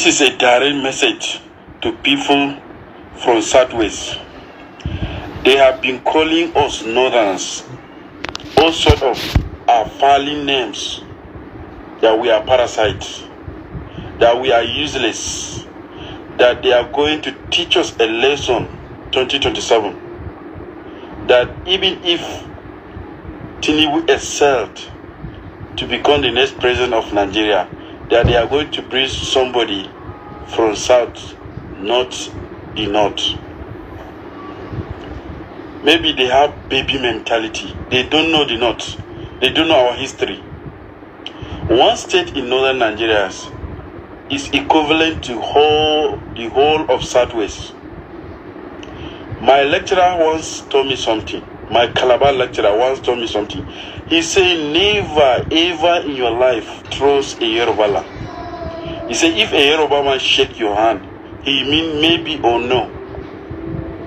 is a direct message to people from Southwest. They have been calling us Northerners all sort of foul names, that we are parasites, that we are useless, that they are going to teach us a lesson 2027, that even if Tinubu excelled to become the next president of Nigeria, that they are going to bring somebody from South, not the North. Maybe they have baby mentality. They don't know the North. They don't know our history. One state in northern Nigeria is equivalent to the whole of Southwest. My lecturer once told me something. My Calabar lecturer once told me something. He said, never ever in your life trust a Yoruba land. He said, if a Yoruba man shake your hand, he mean maybe or no.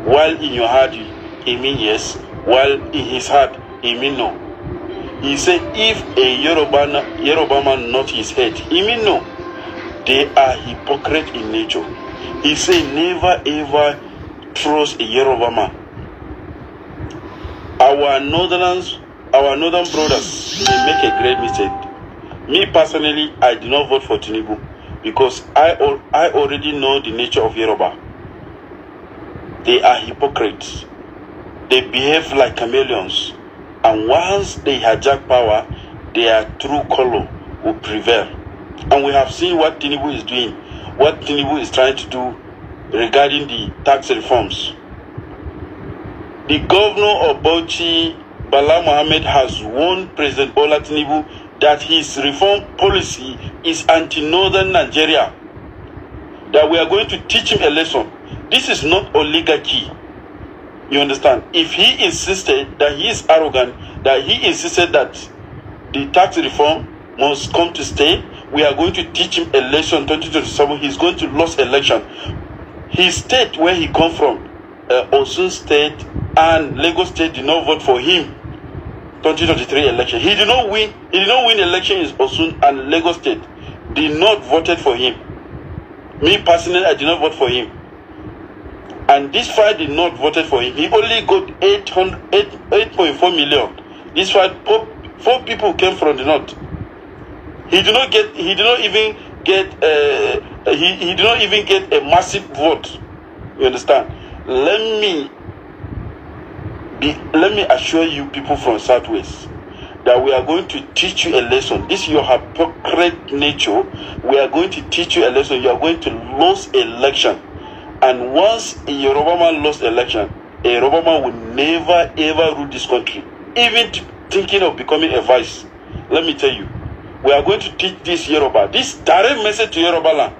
While in your heart, he mean yes. While in his heart, he mean no. He said, if a Yoruba man nod his head, he mean no. They are hypocrite in nature. He said, never ever trust a Yoruba man. Our northern brothers, they make a great mistake. Me personally, I do not vote for Tinubu because I already know the nature of Yoruba. They are hypocrites. They behave like chameleons. And once they hijack power, their true color will prevail. And we have seen what Tinubu is doing, what Tinubu is trying to do regarding the tax reforms. The governor of Bauchi, Bala Mohammed, has warned President Bola Tinubu that his reform policy is anti-northern Nigeria, that we are going to teach him a lesson. This is not oligarchy. You understand? If he insisted that he is arrogant, that he insisted that the tax reform must come to stay, we are going to teach him a lesson 2027. He's going to lose election. His state where he come from, Osun State and Lagos State, did not vote for him 2023 election. He did not win election in Osun and Lagos State. Did not voted for him. Me personally, I did not vote for him. And this fight did not voted for him. He only got 8.4 million. This fight, four people came from the north. He did not even get a massive vote. You understand? Let me assure you people from Southwest that we are going to teach you a lesson. This is your hypocrite nature. We are going to teach you a lesson. You are going to lose election. And once a Yoruba man lost election, a Yoruba man will never ever rule this country. Even thinking of becoming a vice. Let me tell you, we are going to teach this Yoruba, this direct message to Yoruba land.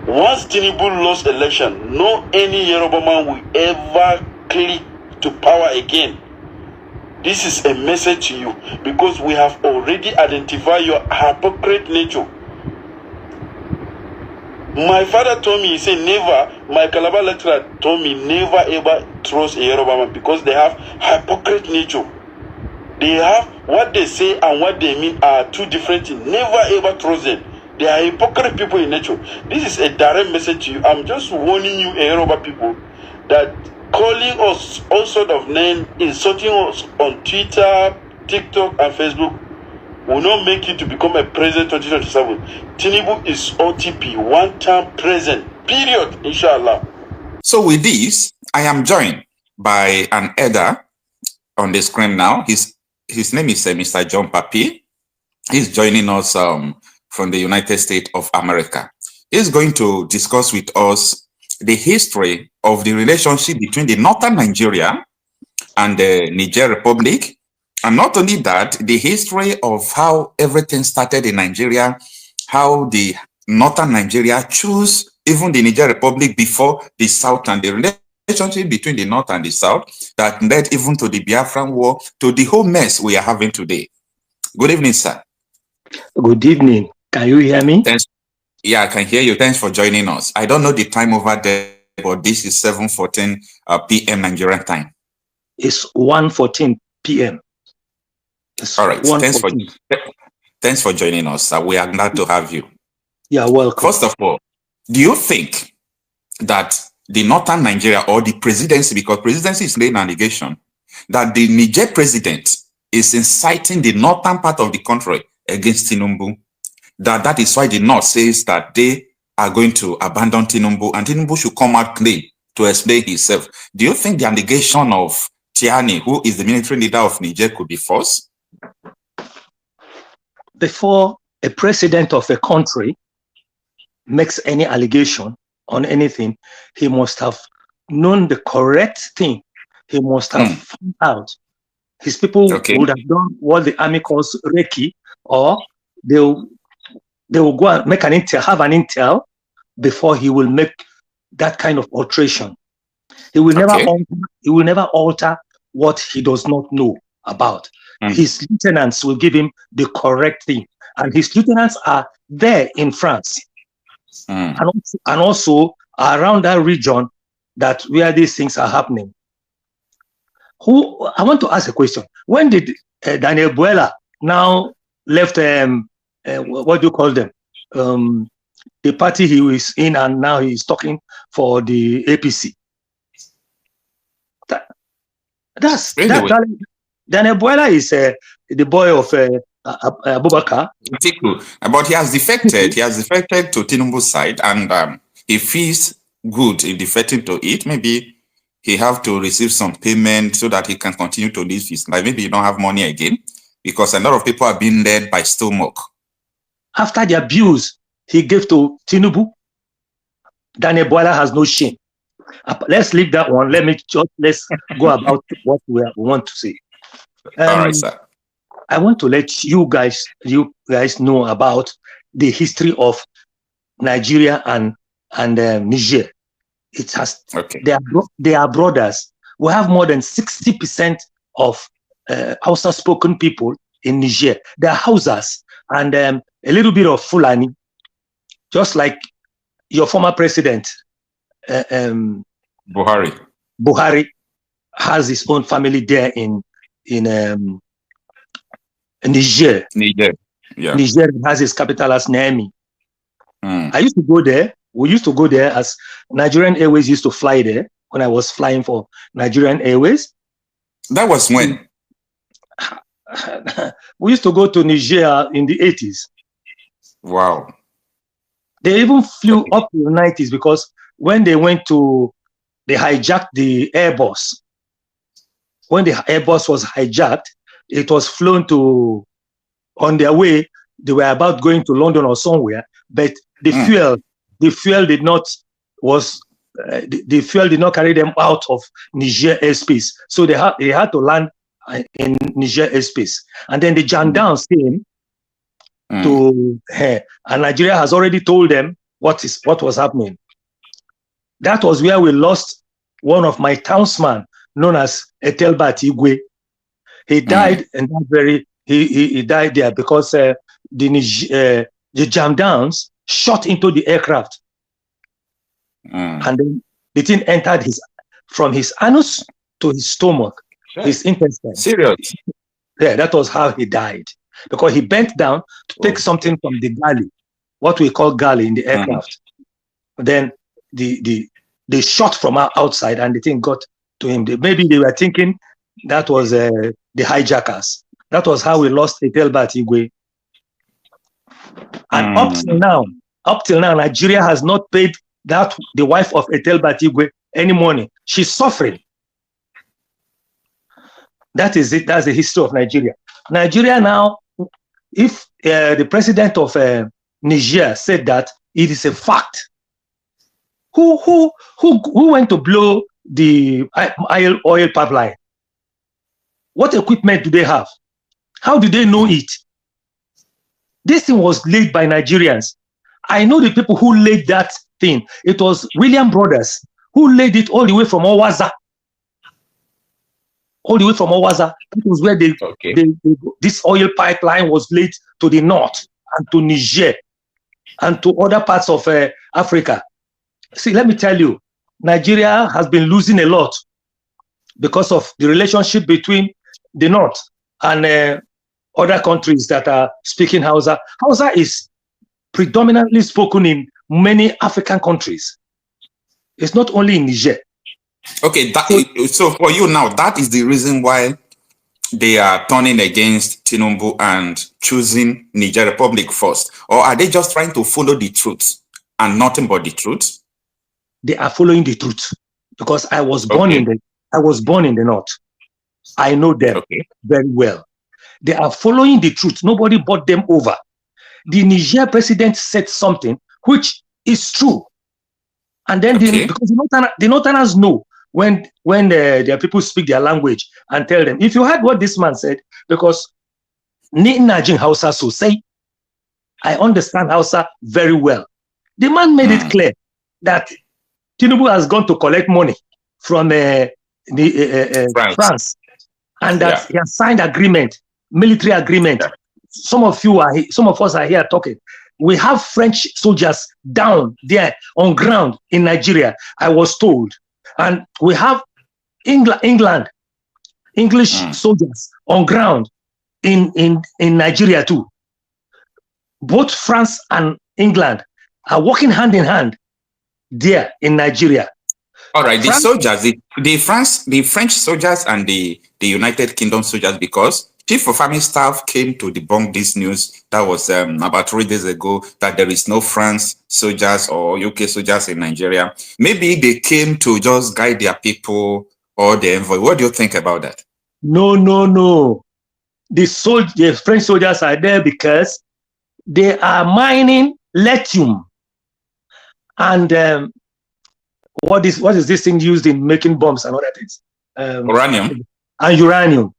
Once Tinubu lost election, no any Yoruba man will ever click to power again. This is a message to you because we have already identified your hypocrite nature. My father told me, he said never, my Calabar lecturer told me never ever trust a Yoruba man because they have hypocrite nature. They have what they say and what they mean are two different things. Never ever trust them. They are hypocrite people in nature. This is a direct message to you. I'm just warning you, Yoruba people, that calling us all sort of names, insulting us on Twitter, TikTok, and Facebook will not make you to become a president 2027. Tinubu is OTP, one-time president, period, inshallah. So with this, I am joined by an elder on the screen now. His name is Mr. John Papi. He's joining us from the United States of America. He's going to discuss with us the history of the relationship between the northern Nigeria and the Niger Republic. And not only that, the history of how everything started in Nigeria, how the northern Nigeria chose even the Niger Republic before the south, and the relationship between the north and the south that led even to the Biafran war, to the whole mess we are having today. Good evening, sir. Good evening. Can you hear me? Thanks. Yeah, I can hear you. Thanks for joining us. I don't know the time over there, but this is 7:14 p.m. Nigerian time. It's 1:14 p.m. All right. Thanks for Thanks for joining us. We are glad to have you. Yeah, welcome. First of all, do you think that the northern Nigeria or the presidency, because presidency is laying an allegation, that the Niger president is inciting the northern part of the country against Tinubu, that is why the north says that they are going to abandon Tinubu and Tinubu should come out clean to explain himself? Do you think the allegation of Tiani, who is the military leader of Niger, could be false? Before a president of a country makes any allegation on anything, he must have known the correct thing. He must have found out. His people would have done what the army calls Reiki, or they will go and make an intel, have an intel before he will make that kind of alteration. He will never alter what he does not know about. His lieutenants will give him the correct thing, and his lieutenants are there in France, and also around that region that where these things are happening. I want to ask a question. When did Daniel Buela now left? What do you call them? The party he was in, and now he's talking for the APC. Daniel Buela is the boy of Abubakar. But he has defected. He has defected to Tinubu's side, and he feels good in defecting to it. Maybe he have to receive some payment so that he can continue to live his life. Maybe he don't have money again, because a lot of people are being led by stomach. After the abuse he gave to Tinubu, Daniel Buela has no shame. Let's leave that one. Let's go about what we want to say. All right, sir. I want to let you guys know about the history of Nigeria and Niger. It has they are brothers. We have more than 60% of Hausa spoken people in Niger. They are Hausas and a little bit of Fulani, just like your former president Buhari has his own family there in Niger. Niger has his capital as Niamey. I used to go there. We used to go there as Nigerian Airways used to fly there when I was flying for Nigerian Airways. That was when? We used to go to Niger in the 80s. Wow. They even flew up to the 90s, because when they hijacked the Airbus. When the Airbus was hijacked, it was flown on their way. They were about going to London or somewhere, but the fuel did not carry them out of Niger airspace. So they had to land in Niger airspace. And then the gendarmes came to her, and Nigeria has already told them what was happening. That was where we lost one of my townsmen, known as Etelbat Igwe. He died, and he died there because the gendarmes shot into the aircraft, and then the thing entered from his anus to his stomach, his intestine. Serious? Yeah, that was how he died, because he bent down to take something from the galley, what we call galley in the aircraft. Then they shot from outside, and the thing got to him. Maybe they were thinking that was the hijackers. That was how we lost Etelbat Igwe. And up till now, Nigeria has not paid the wife of Etelbat Igwe any money. She's suffering. That is it. That's the history of Nigeria. Nigeria now, if the president of Niger said that, it is a fact. Who went to blow the oil pipeline? What equipment do they have? How do they know it? This thing was laid by Nigerians. I know the people who laid that thing. It was William Brothers who laid it all the way from Owaza. All the way from Owaza. That was where this oil pipeline was laid to the north and to Niger and to other parts of Africa. See, let me tell you, Nigeria has been losing a lot because of the relationship between the north and other countries that are speaking Hausa. Hausa is predominantly spoken in many African countries. It's not only in Niger. Okay, so for you now, that is the reason why they are turning against Tinubu and choosing Niger Republic first? Or are they just trying to follow the truth and nothing but the truth? They are following the truth because I was born in the north. I know them very well. They are following the truth. Nobody bought them over. The Niger president said something which is true. And then because the Northerners know when their people speak their language and tell them, if you heard what this man said, because Nnamdi Hausa so say, I understand Hausa very well. The man made it clear that Tinubu has gone to collect money from France, and that he has signed military agreement. Yeah. Some of us are here talking. We have French soldiers down there on ground in Nigeria, I was told. And we have English soldiers on ground in Nigeria too. Both France and England are working hand in hand there in Nigeria. All right, the soldiers, the French soldiers and the United Kingdom soldiers, because Chief of Army Staff came to debunk this news that was about 3 days ago, that there is no France soldiers or UK soldiers in Nigeria. Maybe they came to just guide their people or the envoy. What do you think about that? No. The French soldiers are there because they are mining lithium. And what is this thing used in making bombs and other things? Uranium. And uranium.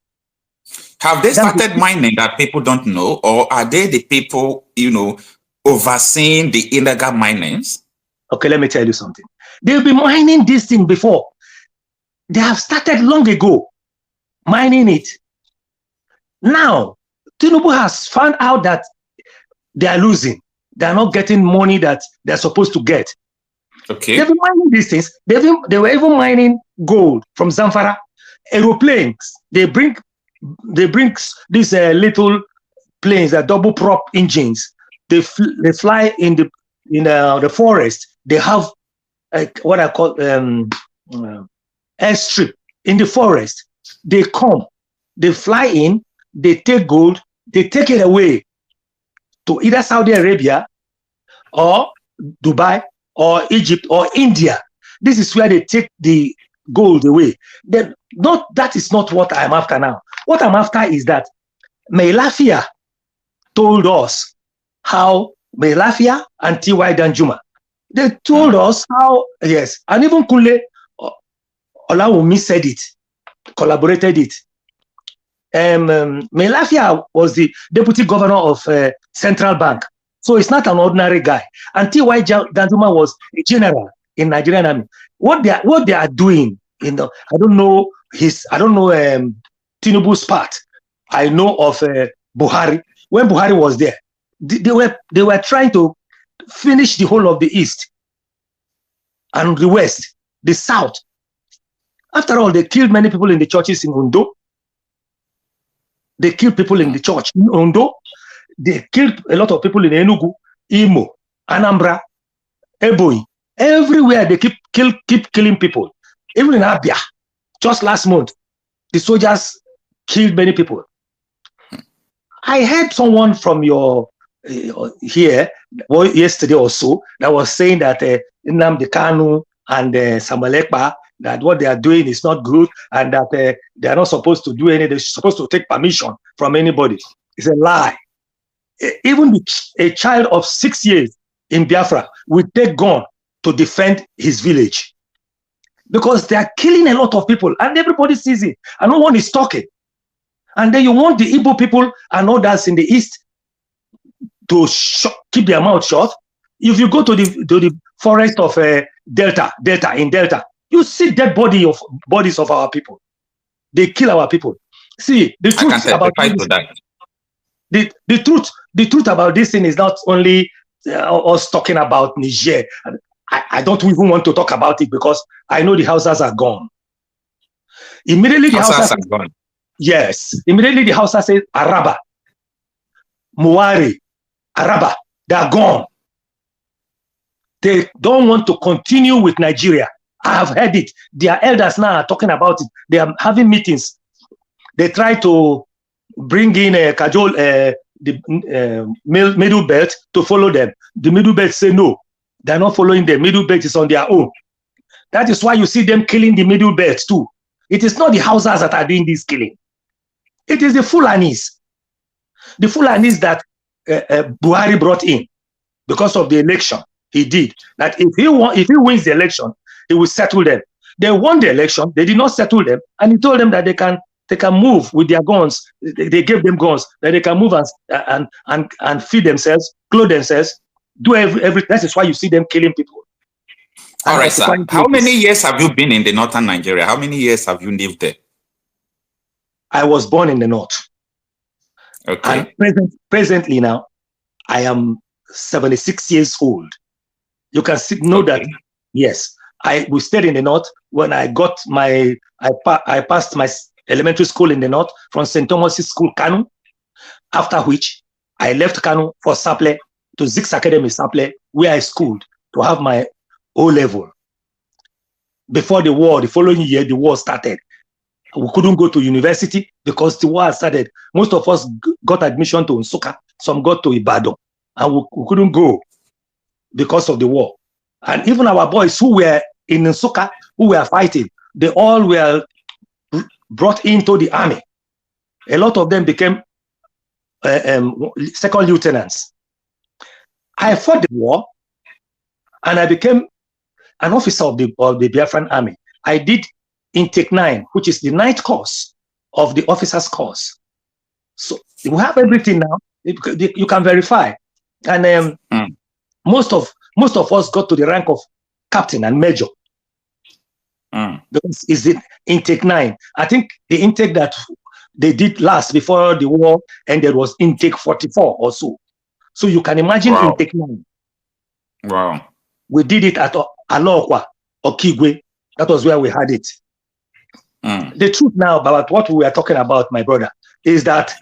Have they started mining that people don't know, or are they the people, overseeing the illegal minings? Okay, let me tell you something. They've been mining this thing before. They have started long ago mining it. Now, Tinubu has found out that they are losing. They are not getting money that they're supposed to get. Okay. They've been mining these things. They were even mining gold from Zamfara. Aeroplanes. They bring these little planes, that double prop engines. They fly in the forest. They have what I call airstrip in the forest. They come, they fly in, they take gold, they take it away to either Saudi Arabia or Dubai or Egypt or India. This is where they take the gold away. That is not what I'm after now. What I'm after is that Meilafia told us how Meilafia and T.Y. Danjuma, they told us how, yes, and even Kule Olawumi said it, collaborated it. Meilafia was the deputy governor of Central Bank. So it's not an ordinary guy. And T.Y. Danjuma was a general in Nigerian army. What they are doing, I don't know Tinubu's part. I know of Buhari. When Buhari was there, they were trying to finish the whole of the East and the West, the South. After all, they killed many people in the churches in Ondo. They killed people in the church in Ondo. They killed a lot of people in Enugu, Imo, Anambra, Ebonyi. Everywhere they keep killing people. Even in Abia, just last month, the soldiers killed many people. I heard someone from your here yesterday or so that was saying that Nnamdi Kanu and Samuel Ekpa, that what they are doing is not good and that they are not supposed to do anything. They're supposed to take permission from anybody. It's a lie. Even a child of 6 years in Biafra will take gun to defend his village because they are killing a lot of people and everybody sees it and no one is talking. And then you want the Igbo people and others in the East to keep their mouth shut. If you go to the forest of Delta, you see dead bodies of our people. They kill our people. See, the truth about the truth about this thing is not only us talking about Niger. I don't even want to talk about it because I know the Hausas are gone. Immediately the Hausas are gone. Yes. Immediately the Hausa says Araba. Muari, Araba, they are gone. They don't want to continue with Nigeria. I have heard it. Their elders now are talking about it. They are having meetings. They try to bring in a cajole, the middle belt to follow them. The middle belt say no. They're not following them. Middle belt is on their own. That is why you see them killing the middle belt too. It is not the Hausas that are doing this killing. It is the Fulanis. The Fulanis that Buhari brought in because of the election. He did that. If he wins the election, he will settle them. They won the election. They did not settle them, and he told them that they can move with their guns. They gave them guns that they can move and feed themselves, clothe themselves, do everything. That is why you see them killing people. All right, sir. How many years have you been in the northern Nigeria? How many years have you lived there? I was born in the north. Okay. And presently now, I am 76 years old. You can know that, yes, we stayed in the north. When I got I passed my elementary school in the north from St. Thomas's School, Kanu, after which I left Kanu for Saple to Zix Academy Saple, where I schooled to have my O-level. Before the war, the following year, the war started. We couldn't go to university because the war started. Most of us got admission to Nsukka, some got to Ibadan, and we couldn't go because of the war. And even our boys who were in Nsukka, who were fighting, they all were brought into the army. A lot of them became second lieutenants. I fought the war, and I became an officer of the Biafran army. I did intake 9, which is the 9th course of the officers course. So we have everything now. You can verify, and most of us got to the rank of captain and major. Because it's the intake 9. I think the intake that they did last before the war ended was intake 44 or so. So you can imagine intake 9. Wow. We did it at Alokwa or Kigwe. That was where we had it. The truth now about what we are talking about, my brother, is that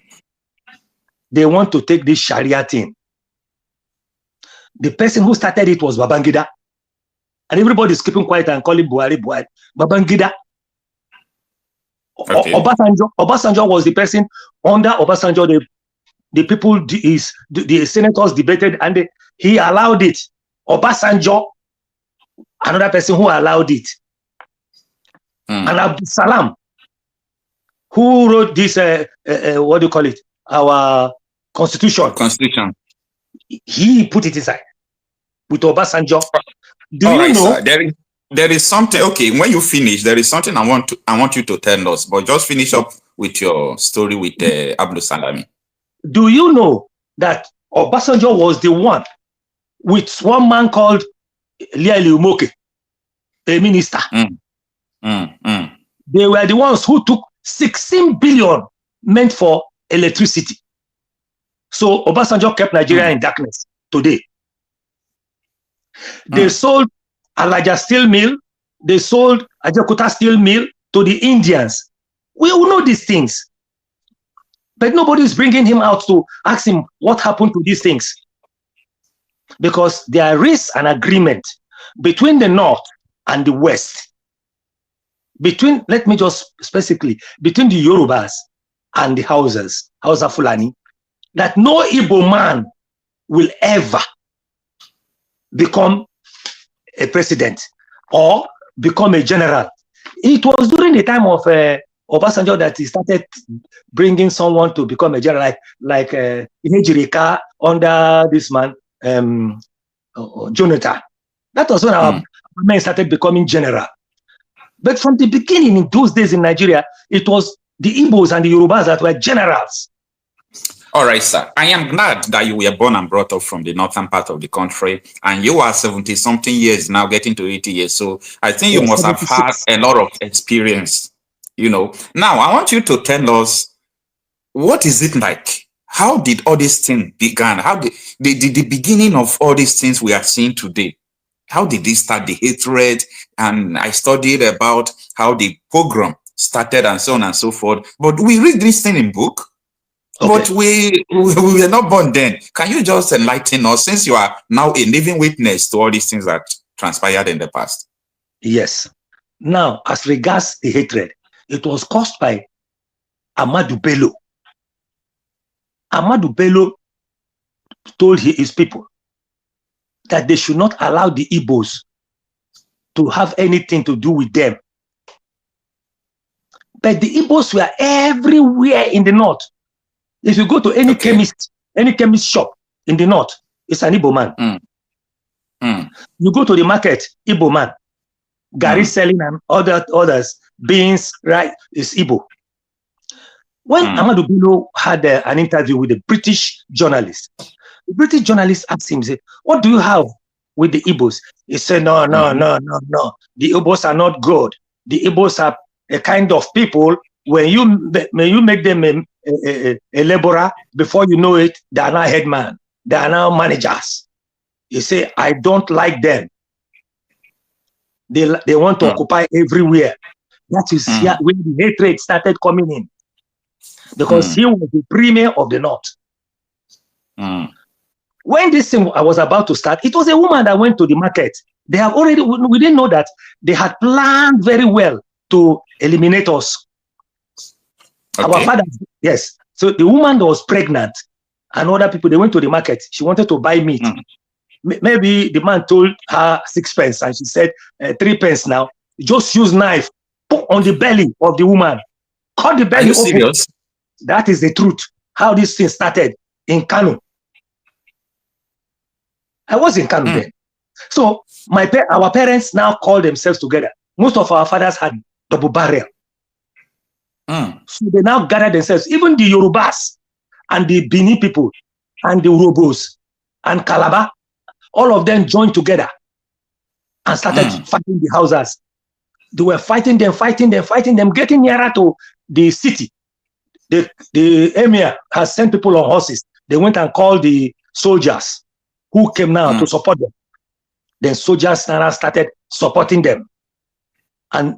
they want to take this Sharia thing. The person who started it was Babangida. And everybody is keeping quiet and calling Buhari. Babangida. Okay. Obasanjo was the person under Obasanjo. The people, the senators debated, and he allowed it. Obasanjo, another person who allowed it. And Abdul Salam, who wrote this, what do you call it? Our constitution. He put it inside with Obasanjo. Do you know? Sir, there is something. Okay, when you finish, there is something I want you to tell us. But just finish up with your story with Abdul Salami. Do you know that Obasanjo was the one with one man called Liali Umoke, a minister? They were the ones who took 16 billion meant for electricity. So Obasanjo kept Nigeria in darkness today. They sold Alaja steel mill, they sold Ajakuta steel mill to the Indians. We all know these things. But nobody is bringing him out to ask him what happened to these things. Because there is an agreement between the North and the West. Let me just specifically, between the Yorubas and the Hausas, Hausa Fulani, that no Igbo man will ever become a president or become a general. It was during the time of Obasanjo that he started bringing someone to become a general, like Ihejirika under this man, Jonathan. That was when our men started becoming general. But from the beginning, in those days in Nigeria, it was the Igbos and the Yorubas that were generals. All right, sir. I am glad that you were born and brought up from the northern part of the country, and you are 70-something years now, getting to 80 years. So I think you must 76. Have had a lot of experience, you know. Now, I want you to tell us, what is it like? How did all these things begin? How did the beginning of all these things we are seeing today? How did they start, the hatred? And I studied about how the pogrom started and so on and so forth. But we read this thing in book. But we were not born then. Can you just enlighten us, since you are now a living witness to all these things that transpired in the past? Yes. Now, as regards the hatred, it was caused by Ahmadu Bello. Ahmadu Bello told his people that they should not allow the Igbos to have anything to do with them. But the Igbos were everywhere in the north. If you go to any chemist shop in the north, it's an Igbo man. You go to the market, Igbo man. Gary selling and others, beans, right, is Igbo. When Ahmadu Bello had an interview with a British journalist, the British journalist asked him, say, what do you have with the Igbos? He said, no. The Igbos are not good. The Igbos are a kind of people, when you make them a laborer, before you know it, they are now headman. They are now managers. He said, I don't like them. They want to occupy everywhere. That is when the hatred started coming in. Because he was the premier of the north. When this thing was about to start, it was a woman that went to the market. They have already, we didn't know that they had planned very well to eliminate us. Our father, yes. So the woman was pregnant, and other people, they went to the market. She wanted to buy meat. Maybe the man told her 6 pence, and she said 3 pence now. Just use knife, put on the belly of the woman, cut the belly. Are you serious? That is the truth. How this thing started in Kanu. I was in Kanu then. So our parents now call themselves together. Most of our fathers had double barrel. So they now gather themselves. Even the Yorubas and the Bini people and the Urobos and Calabar, all of them joined together and started fighting the Hausas. They were fighting them, getting nearer to the city. The emir has sent people on horses. They went and called the soldiers who came now to support them. Then soldiers now started supporting them and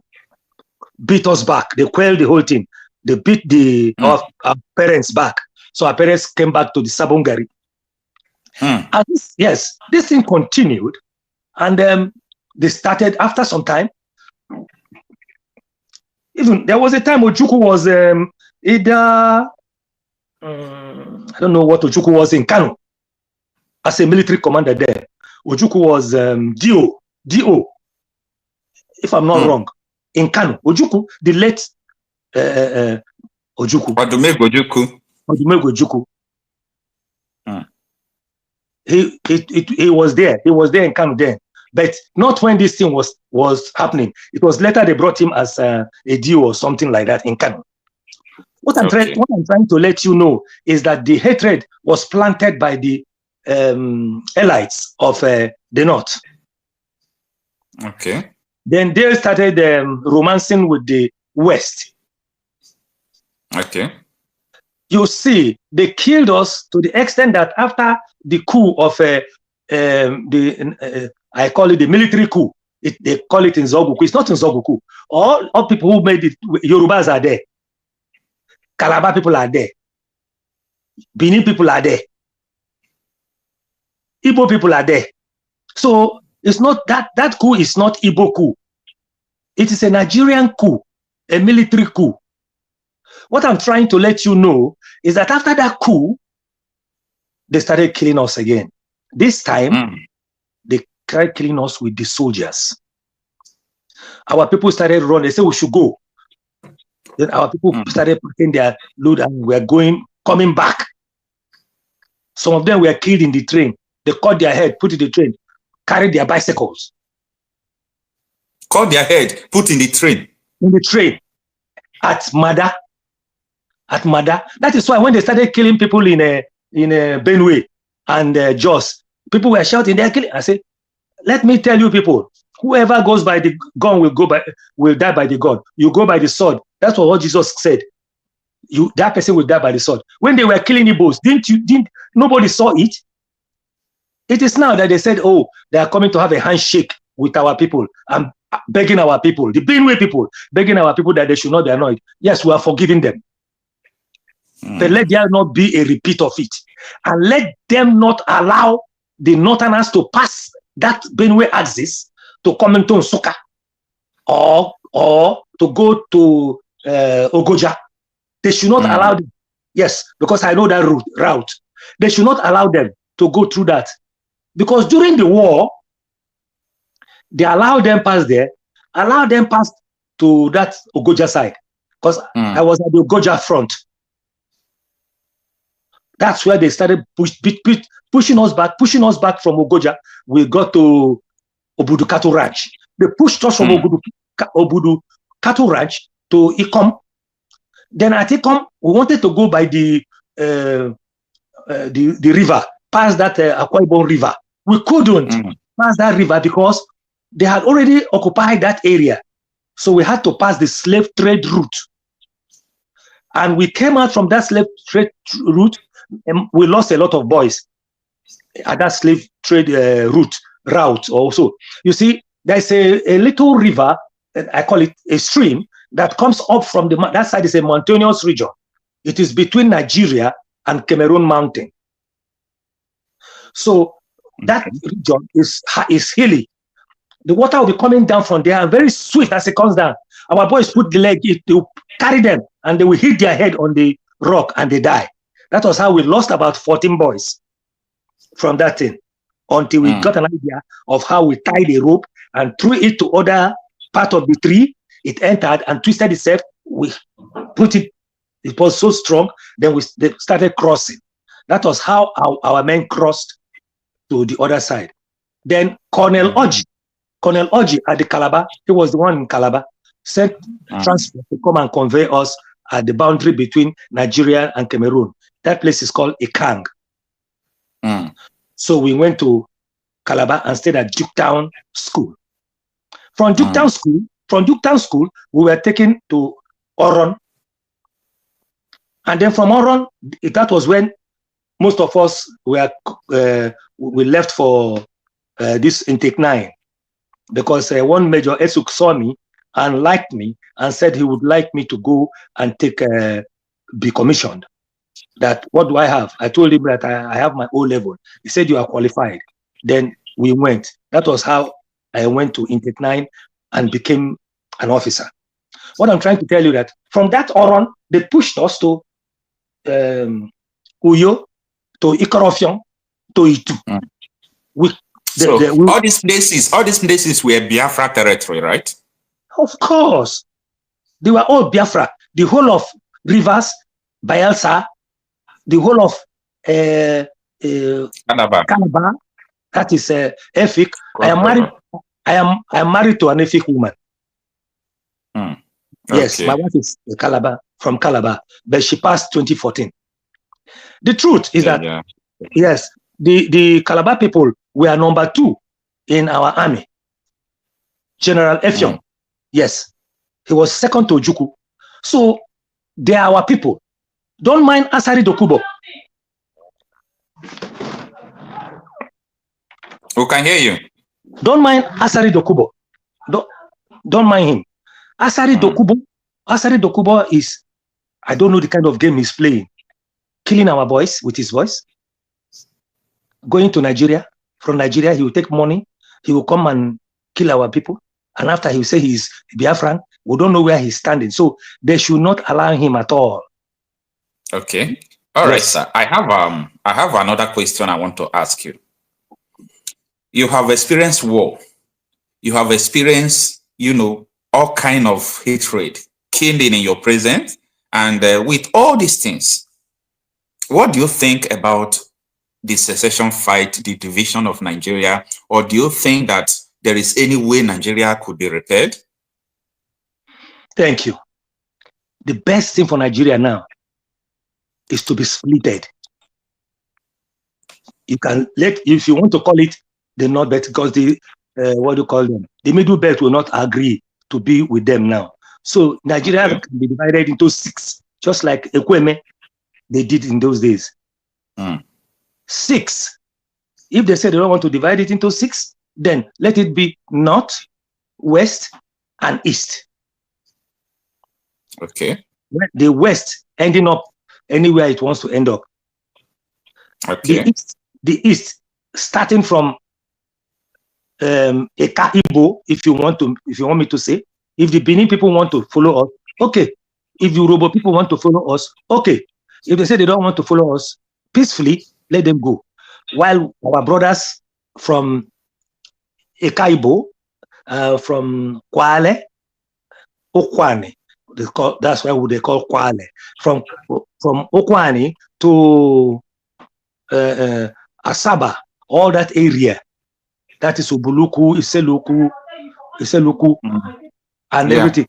beat us back. They quelled the whole thing. They beat our parents back. So our parents came back to the Sabongari. This thing continued. And they started after some time. Even there was a time Ojukwu was I don't know what Ojukwu was in Kanu as a military commander there. Ojukwu was DO, if I'm not wrong, in Kanu. Ojukwu, the late Ojukwu. Ojukwu. He was there. He was there in Kanu then. But not when this thing was happening. It was later they brought him as a DO or something like that in Kanu. What I'm trying to let you know is that the hatred was planted by the elites of the north. Okay. Then they started romancing with the west. Okay. You see, they killed us to the extent that after the coup of I call it the military coup. They call it in Zoguku. It's not in Zoguku. All people who made it, Yorubas are there. Calabar people are there. Benin people are there. Igbo people are there. So it's not that coup is not Igbo coup. It is a Nigerian coup, a military coup. What I'm trying to let you know is that after that coup, they started killing us again. This time, they tried killing us with the soldiers. Our people started running. They said we should go. Then our people started putting their load and we're coming back. Some of them were killed in the train. They cut their head, put in the train, carried their bicycles. Cut their head, put in the train. In the train. At Mada. That is why when they started killing people in Benue and Jos, people were shouting, they're killing. I said, let me tell you people, whoever goes by the gun will die by the gun. You go by the sword. That's what Jesus said. That person will die by the sword. When they were killing Igbos, nobody saw it? It is now that they said, oh, they are coming to have a handshake with our people and begging our people, the Benue people, begging our people that they should not be annoyed. Yes, we are forgiving them. But let there not be a repeat of it. And let them not allow the Northerners to pass that Benue axis to come into Nsukka or to go to Ogoja. They should not allow them. Yes, because I know that route. They should not allow them to go through that. Because during the war, they allowed them pass there, allowed them pass to that Ogoja side. Because I was at the Ogoja front. That's where they started pushing us back from Ogoja. We got to Obudu Cattle Ranch. They pushed us from Obudu Cattle Ranch to Ikom. Then at Ikom, we wanted to go by the river, past that Akwa Ibom River. We couldn't pass that river because they had already occupied that area. So we had to pass the slave trade route. And we came out from that slave trade route, and we lost a lot of boys at that slave trade route also. You see, there's a little river, I call it a stream, that comes up from that side is a mountainous region. It is between Nigeria and Cameroon mountain. So that region is hilly. The water will be coming down from there and very swift as it comes down. Our boys put the leg, they will carry them and they will hit their head on the rock and they die. That was how we lost about 14 boys from that thing until we got an idea of how we tied a rope and threw it to other part of the tree. It entered and twisted itself. We put it, it was so strong. Then they started crossing. That was how our men crossed to the other side. Then Colonel Oji at the Calabar, he was the one in Calabar, sent transport to come and convey us at the boundary between Nigeria and Cameroon. That place is called Ikang. So we went to Calabar and stayed at Duketown School. From Duketown School, we were taken to Oron. And then from Oron, that was when most of us were we left for this intake 9. Because one Major Esuk saw me and liked me and said he would like me to go and be commissioned. That what do I have? I told him that I have my O level. He said you are qualified. Then we went. That was how I went to intake 9 and became an officer. What I'm trying to tell you that from that Oron, they pushed us to Uyo, to Ikorofion, to Itu. All these places were Biafra territory, right? Of course. They were all Biafra. The whole of Rivers, Bayelsa, the whole of Calabar, that is Efik. I am married to an Efik woman. Yes, my wife is from Calabar, but she passed 2014. The truth is that, yes, the Calabar people were number 2 in our army. General Effiong, yes, he was second to Ojukwu. So they are our people. Don't mind Asari Dokubo. Who can hear you? Don't mind Asari Dokubo. Don't mind him. Asari Dokubo is, I don't know the kind of game he's playing. Killing our boys with his voice. Going to Nigeria. From Nigeria, he will take money. He will come and kill our people. And after he will say he's Biafran, we don't know where he's standing. So they should not allow him at all. Okay. All right, sir. I have another question I want to ask you. You have experienced war. You have experienced, all kind of hatred, killing in your presence. And with all these things, what do you think about the secession fight, the division of Nigeria, or do you think that there is any way Nigeria could be repaired? Thank you. The best thing for Nigeria now is to be splitted. You can if you want to call it the North Belt, because what do you call them? The Middle Belt will not agree to be with them now. So Nigeria can be divided into 6, just like Ekweme they did in those days. 6. If they say they don't want to divide it into 6, then let it be North, West, and East. Okay. The West ending up anywhere it wants to end up. Okay. The East, starting from Eka Igbo, if you want me to say, if the Benin people want to follow us, okay. If the Yoruba people want to follow us, okay. If they say they don't want to follow us peacefully, let them go. While our brothers from Eka Igbo, from Kwale, Okwane, that's why they call Kwale. From Okwane to Asaba, all that area, that is Ubuluku, Iseluku, and everything.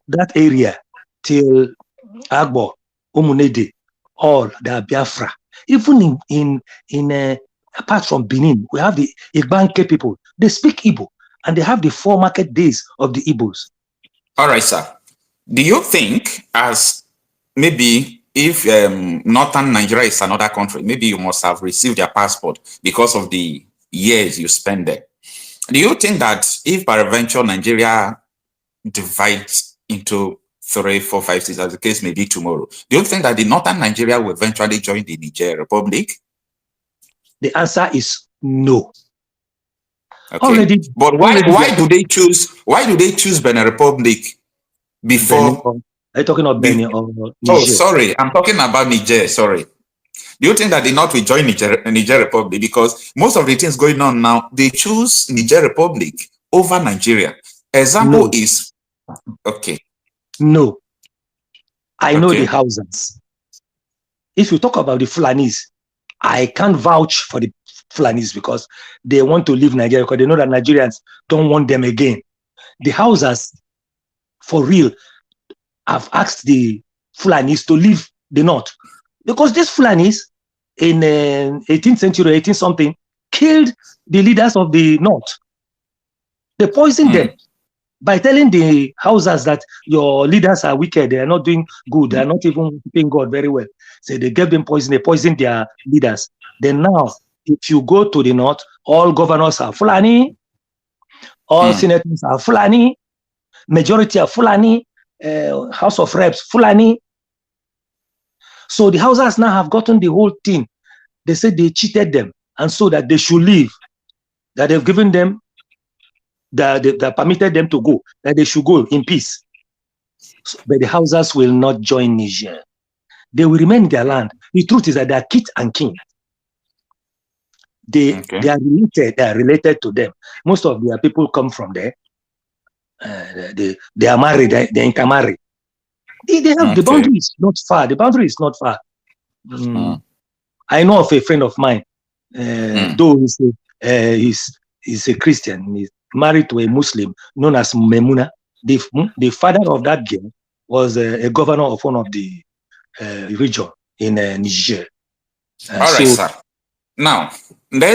That area till Agbo, Omunede, all the Biafra. Even in apart from Benin, we have the Igbanke people. They speak Igbo, and they have the 4 market days of the Igbos. All right, sir. Do you think, as maybe if northern Nigeria is another country, maybe you must have received your passport because of the years you spent there? Do you think that if peradventure Nigeria divides into 3, 4, 5, 6, as the case may be tomorrow, do you think that the northern Nigeria will eventually join the Niger Republic? The answer is no. Okay. But why do they choose Benin Republic before? Benin, are you talking about Benin or Niger? Oh, sorry, I'm talking about Niger. Sorry. Do you think that the North will join Niger Republic? Because most of the things going on now, they choose Niger Republic over Nigeria. Example is okay. No, I know the Hausans. If you talk about the Fulanis, I can't vouch for the Fulanis because they want to leave Nigeria because they know that Nigerians don't want them again. The Hausas, for real, have asked the Fulanis to leave the North because these Fulanis in 18th century, 18 something, killed the leaders of the North. They poisoned them by telling the Hausas that your leaders are wicked, they are not doing good, they are not even keeping God very well. So they gave them poison, they poisoned their leaders. Then now, if you go to the North, all governors are Fulani, all senators are Fulani, majority are Fulani, House of Reps, Fulani. So the Hausas now have gotten the whole thing. They said they cheated them, and so that they should leave, that they've given them, that permitted them to go, that they should go in peace. So, but the Hausas will not join Niger. They will remain in their land. The truth is that they are kith and kin. They are related to them. Most of their people come from there. They are married, they intermarry. They have the boundary is not far. The boundary is not far. I know of a friend of mine, though he's a Christian, he's married to a Muslim known as Memuna. The father of that girl was a governor of one of the region in Niger. All right, sir. Now, let's